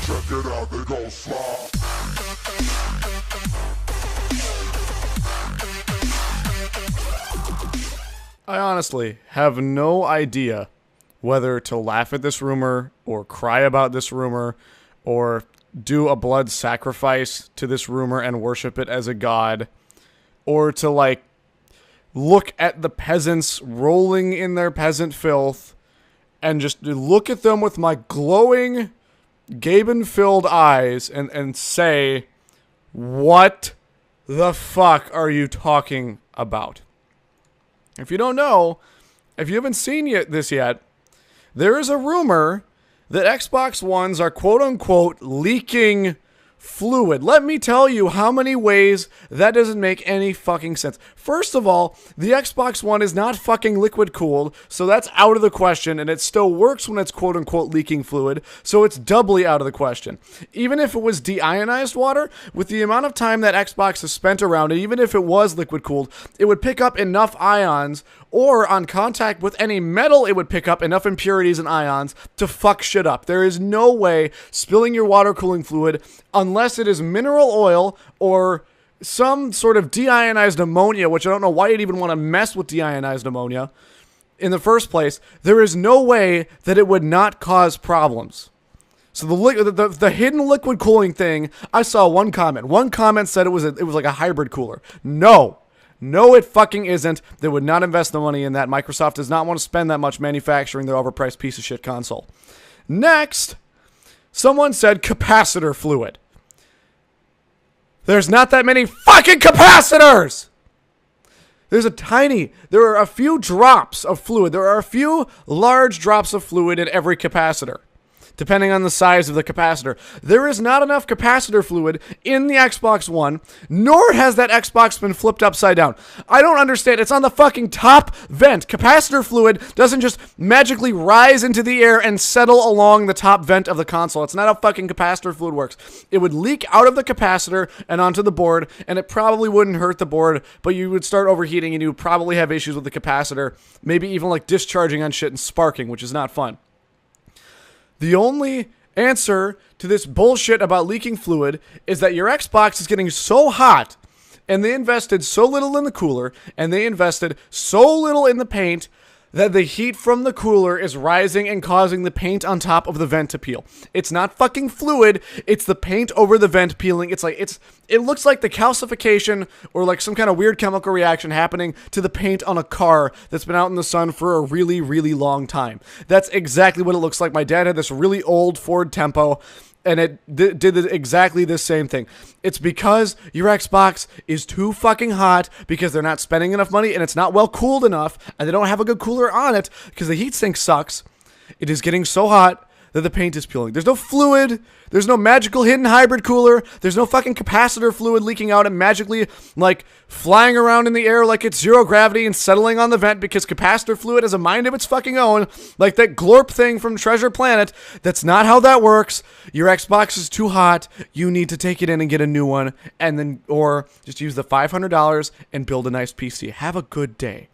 Check it out, they go slop. I honestly have no idea whether to laugh at this rumor or cry about this rumor or do a blood sacrifice to this rumor and worship it as a god, or to like look at the peasants rolling in their peasant filth and just look at them with my glowing Gaben-filled eyes and say, what the fuck are you talking about? If you don't know, if you haven't seen this yet, there is a rumor that Xbox Ones are quote-unquote leaking fluid. Let me tell you how many ways that doesn't make any fucking sense. First of all, the Xbox One is not fucking liquid cooled, so that's out of the question, and it still works when it's quote-unquote leaking fluid, so it's doubly out of the question. Even if it was deionized water, with the amount of time that Xbox has spent around it, even if it was liquid cooled, it would pick up enough ions, or on contact with any metal, it would pick up enough impurities and ions to fuck shit up. There is no way spilling your water cooling fluid, unless it is mineral oil or some sort of deionized ammonia, which I don't know why you'd even want to mess with deionized ammonia in the first place. There is no way that it would not cause problems. So the hidden liquid cooling thing, I saw one comment. One comment said it was like a hybrid cooler. No, it fucking isn't. They would not invest the money in that. Microsoft does not want to spend that much manufacturing their overpriced piece of shit console. Next, someone said capacitor fluid. There's not that many fucking capacitors! There are a few drops of fluid. There are a few large drops of fluid in every capacitor, depending on the size of the capacitor. There is not enough capacitor fluid in the Xbox One, nor has that Xbox been flipped upside down. I don't understand. It's on the fucking top vent. Capacitor fluid doesn't just magically rise into the air and settle along the top vent of the console. It's not how fucking capacitor fluid works. It would leak out of the capacitor and onto the board, and it probably wouldn't hurt the board, but you would start overheating and you would probably have issues with the capacitor, maybe even like discharging on shit and sparking, which is not fun. The only answer to this bullshit about leaking fluid is that your Xbox is getting so hot, and they invested so little in the cooler, and they invested so little in the paint, that the heat from the cooler is rising and causing the paint on top of the vent to peel. It's not fucking fluid, it's the paint over the vent peeling. It looks like the calcification or like some kind of weird chemical reaction happening to the paint on a car that's been out in the sun for a really, really long time. That's exactly what it looks like. My dad had this really old Ford Tempo, and it did exactly the same thing. It's because your Xbox is too fucking hot, because they're not spending enough money, and it's not well cooled enough, and they don't have a good cooler on it, because the heatsink sucks. It is getting so hot that the paint is peeling. There's no fluid. There's no magical hidden hybrid cooler. There's no fucking capacitor fluid leaking out and magically, like, flying around in the air like it's zero gravity and settling on the vent, because capacitor fluid has a mind of its fucking own, like that glorp thing from Treasure Planet. That's not how that works. Your Xbox is too hot. You need to take it in and get a new one, and then, or just use the $500 and build a nice PC. Have a good day.